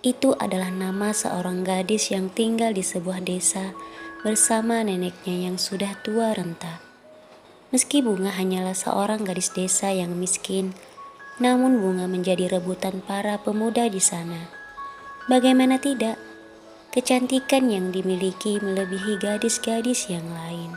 Itu adalah nama seorang gadis yang tinggal di sebuah desa bersama neneknya yang sudah tua renta. Meski Bunga hanyalah seorang gadis desa yang miskin, namun Bunga menjadi rebutan para pemuda di sana. Bagaimana tidak? Kecantikan yang dimiliki melebihi gadis-gadis yang lain.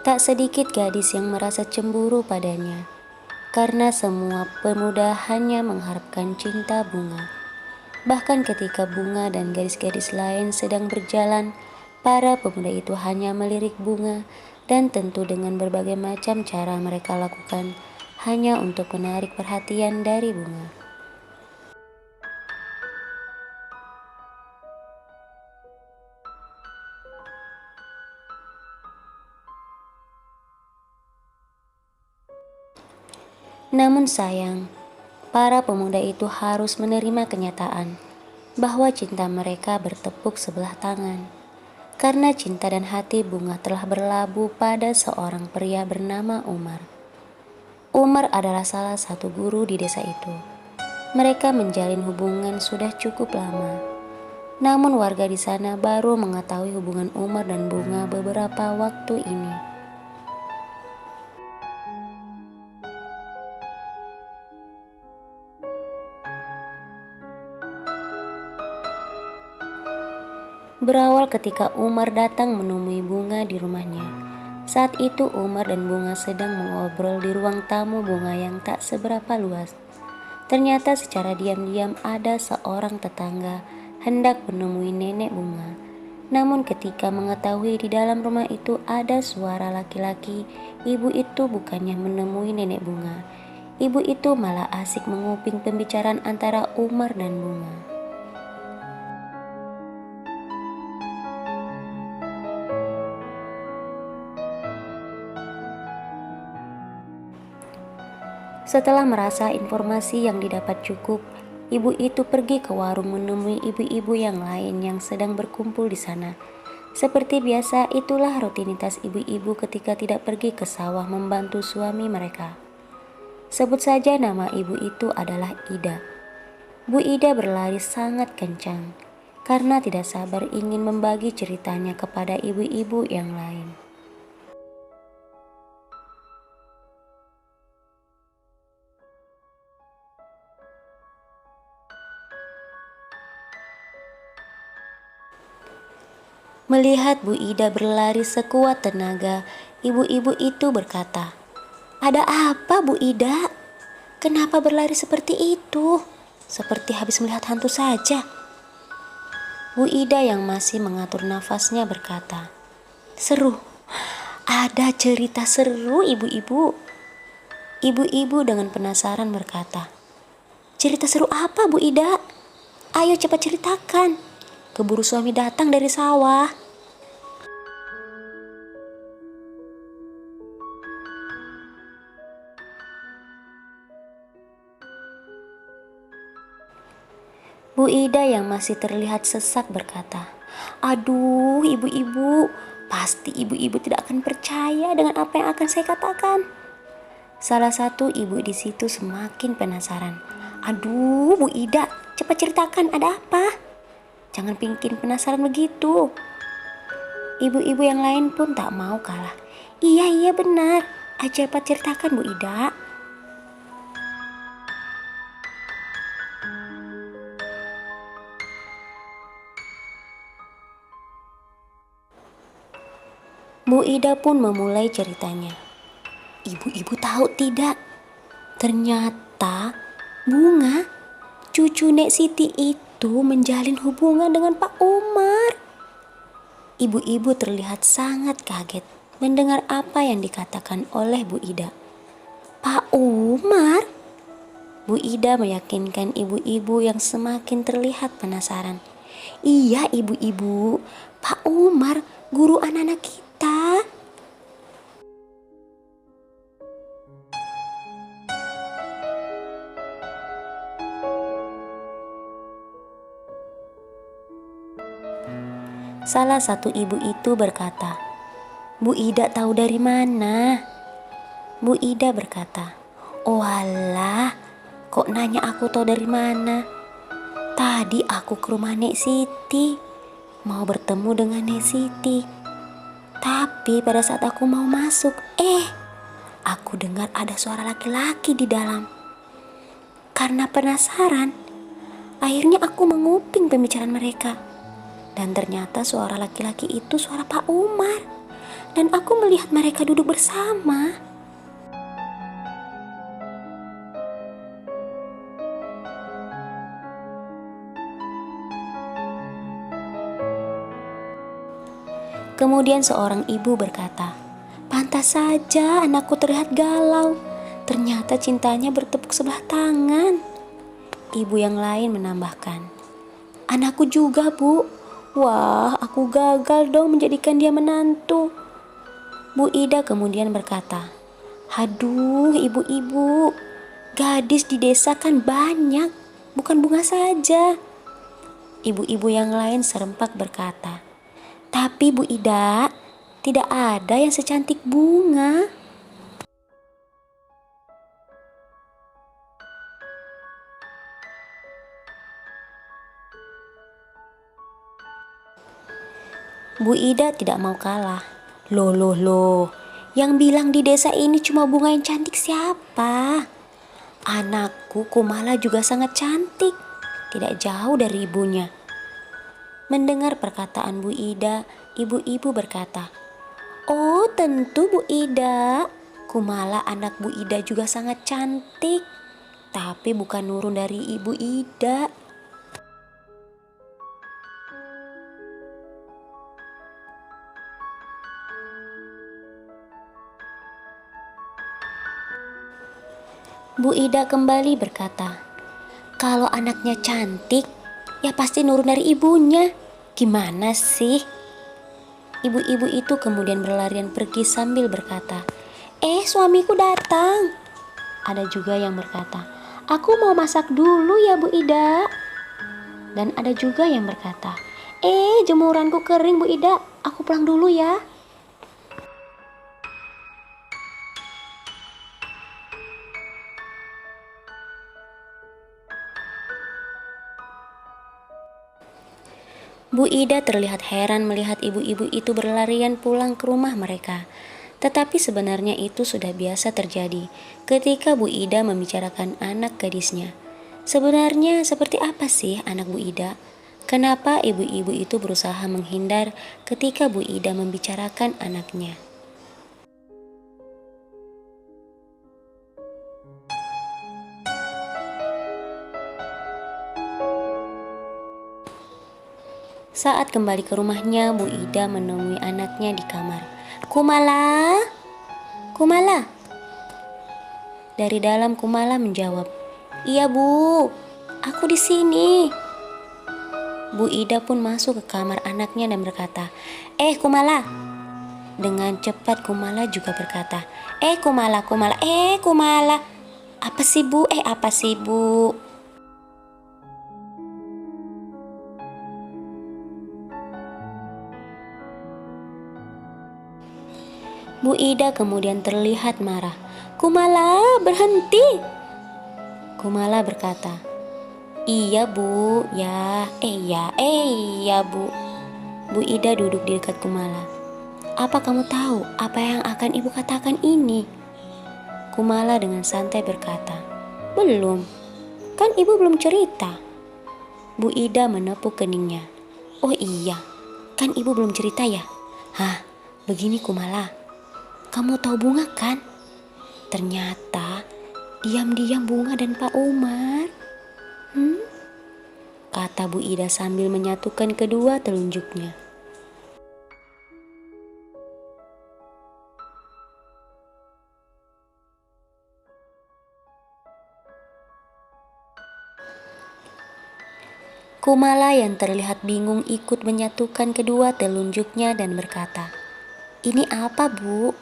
Tak sedikit gadis yang merasa cemburu padanya, karena semua pemuda hanya mengharapkan cinta Bunga. Bahkan ketika Bunga dan gadis-gadis lain sedang berjalan, para pemuda itu hanya melirik Bunga, dan tentu dengan berbagai macam cara mereka lakukan hanya untuk menarik perhatian dari Bunga. Namun sayang, para pemuda itu harus menerima kenyataan bahwa cinta mereka bertepuk sebelah tangan. Karena cinta dan hati Bunga telah berlabuh pada seorang pria bernama Umar. Umar adalah salah satu guru di desa itu. Mereka menjalin hubungan sudah cukup lama. Namun warga di sana baru mengetahui hubungan Umar dan Bunga beberapa waktu ini. Berawal ketika Umar datang menemui Bunga di rumahnya. Saat itu Umar dan Bunga sedang mengobrol di ruang tamu Bunga yang tak seberapa luas. Ternyata secara diam-diam ada seorang tetangga hendak menemui nenek Bunga. Namun ketika mengetahui di dalam rumah itu ada suara laki-laki, ibu itu bukannya menemui nenek Bunga. Ibu itu malah asik menguping pembicaraan antara Umar dan Bunga. Setelah merasa informasi yang didapat cukup, ibu itu pergi ke warung menemui ibu-ibu yang lain yang sedang berkumpul di sana. Seperti biasa, itulah rutinitas ibu-ibu ketika tidak pergi ke sawah membantu suami mereka. Sebut saja nama ibu itu adalah Ida. Bu Ida berlari sangat kencang karena tidak sabar ingin membagi ceritanya kepada ibu-ibu yang lain. Melihat Bu Ida berlari sekuat tenaga, ibu-ibu itu berkata, "Ada apa Bu Ida? Kenapa berlari seperti itu? Seperti habis melihat hantu saja." Bu Ida yang masih mengatur nafasnya berkata, "Seru, ada cerita seru ibu-ibu." Ibu-ibu dengan penasaran berkata, "Cerita seru apa Bu Ida? Ayo cepat ceritakan. Keburu suami datang dari sawah." Bu Ida yang masih terlihat sesak berkata, "Aduh ibu-ibu, pasti ibu-ibu tidak akan percaya dengan apa yang akan saya katakan." Salah satu ibu di situ semakin penasaran. "Aduh Bu Ida, cepat ceritakan ada apa? Jangan bikin penasaran begitu." Ibu-ibu yang lain pun tak mau kalah. "Iya iya benar, ayo cepat ceritakan Bu Ida." Bu Ida pun memulai ceritanya. "Ibu-ibu tahu tidak? Ternyata Bunga, cucu Nek Siti itu menjalin hubungan dengan Pak Umar." Ibu-ibu terlihat sangat kaget mendengar apa yang dikatakan oleh Bu Ida. "Pak Umar?" Bu Ida meyakinkan ibu-ibu yang semakin terlihat penasaran. "Iya ibu-ibu, Pak Umar, guru anak-anak kita." Salah satu ibu itu berkata, Bu Ida tahu dari mana? Bu Ida berkata, "Oh alah, kok nanya aku tahu dari mana? Tadi aku ke rumah Nek Siti, mau bertemu dengan Nek Siti. Tapi pada saat aku mau masuk, aku dengar ada suara laki-laki di dalam. Karena penasaran, akhirnya aku menguping pembicaraan mereka. Dan ternyata suara laki-laki itu suara Pak Umar. Dan aku melihat mereka duduk bersama." Kemudian seorang ibu berkata, "Pantas saja anakku terlihat galau. Ternyata cintanya bertepuk sebelah tangan." Ibu yang lain menambahkan, "Anakku juga, Bu. Wah, aku gagal dong menjadikan dia menantu." Bu Ida kemudian berkata, "Haduh, ibu-ibu, gadis di desa kan banyak, bukan bunga saja." Ibu-ibu yang lain serempak berkata, "Tapi Bu Ida, tidak ada yang secantik bunga." Bu Ida tidak mau kalah. Loh, yang bilang di desa ini cuma bunga yang cantik siapa? Anakku Kumala juga sangat cantik, tidak jauh dari ibunya. Mendengar perkataan Bu Ida, ibu-ibu berkata, "Oh tentu Bu Ida, Kumala anak Bu Ida juga sangat cantik, tapi bukan nurun dari Ibu Ida." Bu Ida kembali berkata, "Kalau anaknya cantik, ya pasti nurun dari ibunya. Gimana sih?" Ibu-ibu itu kemudian berlarian pergi sambil berkata, "Suamiku datang." Ada juga yang berkata, "Aku mau masak dulu ya Bu Ida." Dan ada juga yang berkata, "Jemuranku kering Bu Ida, aku pulang dulu ya." Bu Ida terlihat heran melihat ibu-ibu itu berlarian pulang ke rumah mereka. Tetapi sebenarnya itu sudah biasa terjadi ketika Bu Ida membicarakan anak gadisnya. Sebenarnya seperti apa sih anak Bu Ida? Kenapa ibu-ibu itu berusaha menghindar ketika Bu Ida membicarakan anaknya? Saat kembali ke rumahnya, Bu Ida menemui anaknya di kamar. "Kumala, Kumala." Dari dalam Kumala menjawab, "Iya Bu, aku di sini." Bu Ida pun masuk ke kamar anaknya dan berkata, Kumala." Dengan cepat Kumala juga berkata, Kumala, Kumala, Kumala." "Apa sih Bu? Apa sih Bu?" Bu Ida kemudian terlihat marah. "Kumala, berhenti." Kumala berkata, "Iya Bu, ya, ya Bu." Bu Ida duduk di dekat Kumala. "Apa kamu tahu apa yang akan ibu katakan ini?" Kumala dengan santai berkata, "Belum, kan ibu belum cerita." Bu Ida menepuk keningnya. "Oh iya, kan ibu belum cerita ya? Hah, begini Kumala, kamu tahu Bunga kan? Ternyata diam-diam Bunga dan Pak Umar." Kata Bu Ida sambil menyatukan kedua telunjuknya. Kumala yang terlihat bingung ikut menyatukan kedua telunjuknya dan berkata, "Ini apa Bu?"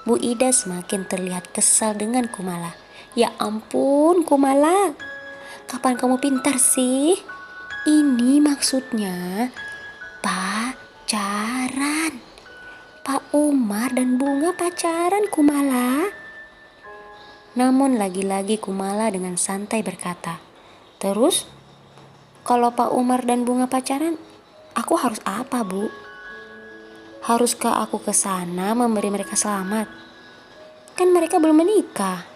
Bu Ida semakin terlihat kesal dengan Kumala. "Ya ampun Kumala, kapan kamu pintar sih? Ini maksudnya pacaran. Pak Umar dan Bunga pacaran, Kumala. Namun lagi-lagi Kumala dengan santai berkata, "Terus, kalau Pak Umar dan Bunga pacaran, aku harus apa, Bu? Haruskah aku ke sana memberi mereka selamat? Kan mereka belum menikah."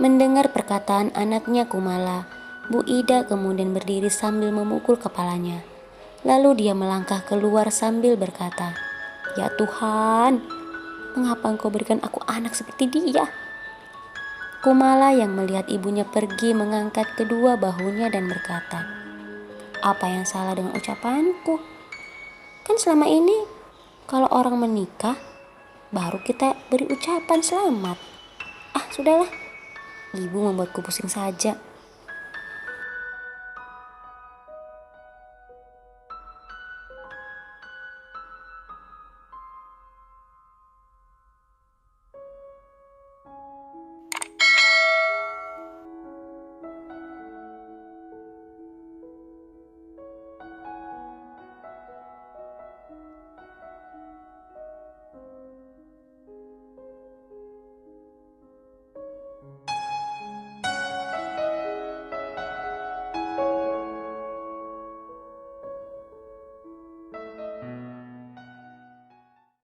Mendengar perkataan anaknya Kumala, Bu Ida kemudian berdiri sambil memukul kepalanya. Lalu dia melangkah keluar sambil berkata, "Ya Tuhan, mengapa Engkau berikan aku anak seperti dia?" Kumala yang melihat ibunya pergi mengangkat kedua bahunya dan berkata, "Apa yang salah dengan ucapanku? Kan selama ini kalau orang menikah, baru kita beri ucapan selamat. Ah, sudahlah. Ibu membuatku pusing saja."